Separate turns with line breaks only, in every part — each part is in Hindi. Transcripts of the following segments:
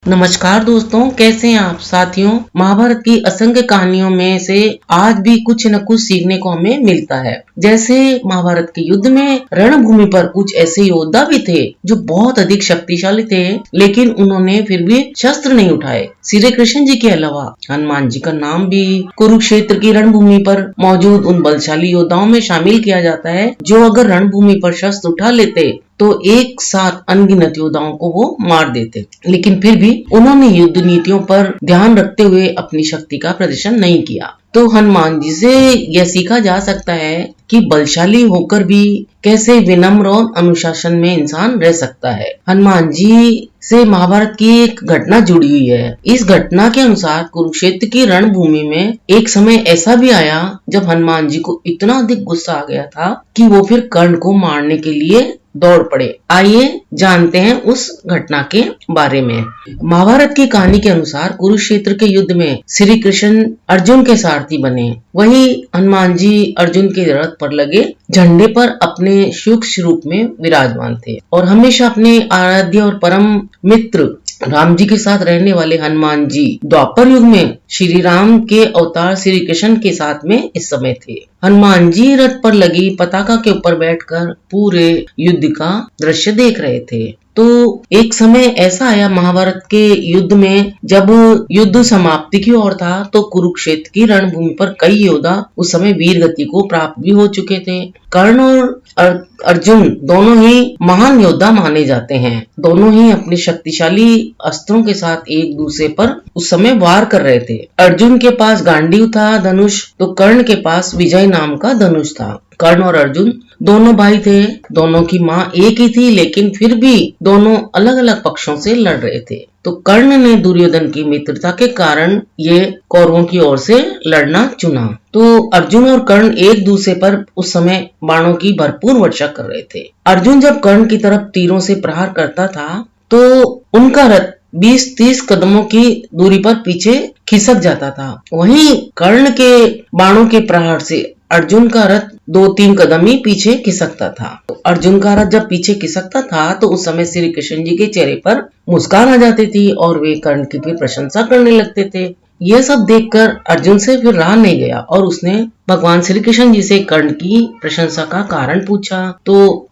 नमस्कार दोस्तों, कैसे हैं आप साथियों। महाभारत की असंख्य कहानियों में से आज भी कुछ न कुछ सीखने को हमें मिलता है। जैसे महाभारत के युद्ध में रणभूमि पर कुछ ऐसे योद्धा भी थे जो बहुत अधिक शक्तिशाली थे, लेकिन उन्होंने फिर भी शस्त्र नहीं उठाए। श्री कृष्ण जी के अलावा हनुमान जी का नाम भी कुरुक्षेत्र की रणभूमि पर मौजूद उन बलशाली योद्धाओं में शामिल किया जाता है जो अगर रणभूमि पर शस्त्र उठा लेते तो एक साथ अनगिनत योद्धाओं को वो मार देते, लेकिन फिर भी उन्होंने युद्ध नीतियों पर ध्यान रखते हुए अपनी शक्ति का प्रदर्शन नहीं किया। तो हनुमान जी से यह सीखा जा सकता है कि बलशाली होकर भी कैसे विनम्र और अनुशासन में इंसान रह सकता है। हनुमान जी से महाभारत की एक घटना जुड़ी हुई है। इस घटना के अनुसार कुरुक्षेत्र की रणभूमि में एक समय ऐसा भी आया जब हनुमान जी को इतना अधिक गुस्सा आ गया था कि वो फिर कर्ण को मारने के लिए दौड़ पड़े। आइए जानते हैं उस घटना के बारे में। महाभारत की कहानी के अनुसार कुरुक्षेत्र के युद्ध में श्री कृष्ण अर्जुन के सारथी बने, वहीं हनुमान जी अर्जुन के रथ पर लगे झंडे पर अपने सूक्ष्म रूप में विराजमान थे और हमेशा अपने आराध्य और परम मित्र राम जी के साथ रहने वाले हनुमान जी द्वापर युग में श्री राम के अवतार श्री कृष्ण के साथ में इस समय थे। हनुमान जी रथ पर लगी पताका के ऊपर बैठकर पूरे युद्ध का दृश्य देख रहे थे। तो एक समय ऐसा आया महाभारत के युद्ध में जब युद्ध समाप्ति की ओर था, तो कुरुक्षेत्र की रणभूमि पर कई योद्धा उस समय वीर गति को प्राप्त भी हो चुके थे। कर्ण और अर्जुन दोनों ही महान योद्धा माने जाते हैं। दोनों ही अपने शक्तिशाली अस्त्रों के साथ एक दूसरे पर उस समय वार कर रहे थे। अर्जुन के पास गांडीव था धनुष, तो कर्ण के पास विजय नाम का धनुष था। कर्ण और अर्जुन दोनों भाई थे, दोनों की माँ एक ही थी, लेकिन फिर भी दोनों अलग अलग पक्षों से लड़ रहे थे। तो कर्ण ने दुर्योधन की मित्रता के कारण ये कौरवों की ओर से लड़ना चुना। तो अर्जुन और कर्ण एक दूसरे पर उस समय बाणों की भरपूर वर्षा कर रहे थे। अर्जुन जब कर्ण की तरफ तीरों से प्रहार करता था तो उनका रथ 20-30 कदमों की दूरी पर पीछे खिसक जाता था। वहीं कर्ण के बाणों के प्रहार से अर्जुन का रथ 2-3 कदम ही पीछे खिसकता था। तो अर्जुन का रथ जब पीछे खिसकता था तो उस समय श्री कृष्ण जी के चेहरे पर मुस्कान आ जाती थी और वे कर्ण की भी प्रशंसा करने लगते थे। यह सब देखकर अर्जुन से फिर रहा नहीं गया और उसने भगवान श्री कृष्ण जी से कर्ण की प्रशंसा का कारण पूछा। तो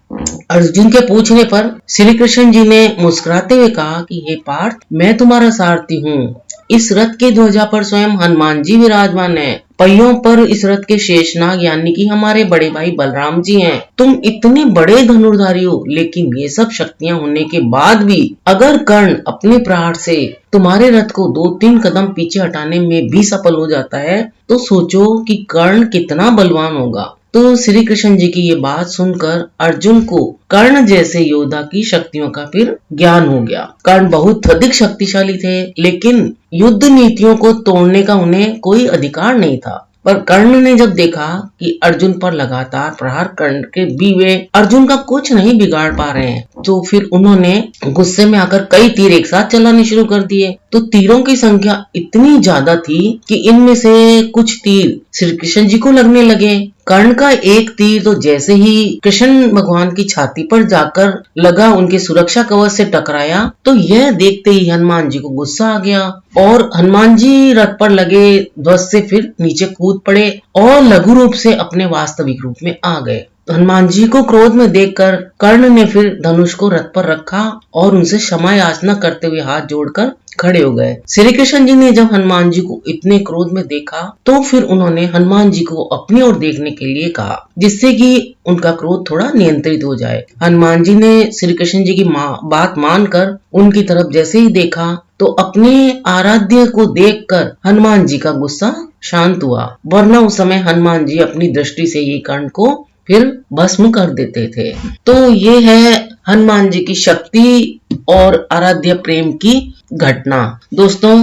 अर्जुन के पूछने पर श्री कृष्ण जी ने मुस्कुराते हुए कहा कि हे पार्थ, मैं तुम्हारा सारथी हूँ। इस रथ के ध्वजा पर स्वयं हनुमान जी विराजमान है। पहियों पर इस रथ के शेषनाग यानी कि हमारे बड़े भाई बलराम जी हैं। तुम इतने बड़े धनुर्धारी हो, लेकिन ये सब शक्तियां होने के बाद भी अगर कर्ण अपने प्रहार से तुम्हारे रथ को 2-3 कदम पीछे हटाने में भी सफल हो जाता है, तो सोचो कि कर्ण कितना बलवान होगा। तो श्री कृष्ण जी की ये बात सुनकर अर्जुन को कर्ण जैसे योद्धा की शक्तियों का फिर ज्ञान हो गया। कर्ण बहुत अधिक शक्तिशाली थे, लेकिन युद्ध नीतियों को तोड़ने का उन्हें कोई अधिकार नहीं था। पर कर्ण ने जब देखा कि अर्जुन पर लगातार प्रहार करके भी वे अर्जुन का कुछ नहीं बिगाड़ पा रहे हैं, तो फिर उन्होंने गुस्से में आकर कई तीर एक साथ चलाने शुरू कर दिए। तो तीरों की संख्या इतनी ज्यादा थी कि इनमें से कुछ तीर श्री कृष्ण जी को लगने लगे। कर्ण का एक तीर तो जैसे ही कृष्ण भगवान की छाती पर जाकर लगा, उनके सुरक्षा कवच से टकराया, तो यह देखते ही हनुमान जी को गुस्सा आ गया और हनुमान जी रथ पर लगे ध्वज से फिर नीचे कूद पड़े और लघु रूप से अपने वास्तविक रूप में आ गए। हनुमान जी को क्रोध में देखकर कर्ण ने फिर धनुष को रथ पर रखा और उनसे क्षमा याचना करते हुए हाथ जोड़कर खड़े हो गए। श्री कृष्ण जी ने जब हनुमान जी को इतने क्रोध में देखा तो फिर उन्होंने हनुमान जी को अपनी ओर देखने के लिए कहा, जिससे कि उनका क्रोध थोड़ा नियंत्रित हो जाए। हनुमान जी ने श्री कृष्ण जी की बात मानकर उनकी तरफ जैसे ही देखा तो अपने आराध्य को देखकर हनुमान जी का गुस्सा शांत हुआ, वरना उस समय हनुमान जी अपनी दृष्टि से ही कर्ण को फिर भस्म कर देते थे। तो ये है हनुमान जी की शक्ति और आराध्य प्रेम की घटना। दोस्तों,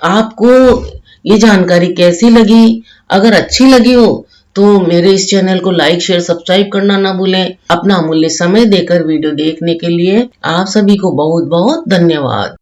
आपको ये जानकारी कैसी लगी? अगर अच्छी लगी हो तो मेरे इस चैनल को लाइक, शेयर, सब्सक्राइब करना ना भूलें। अपना अमूल्य समय देकर वीडियो देखने के लिए आप सभी को बहुत बहुत धन्यवाद।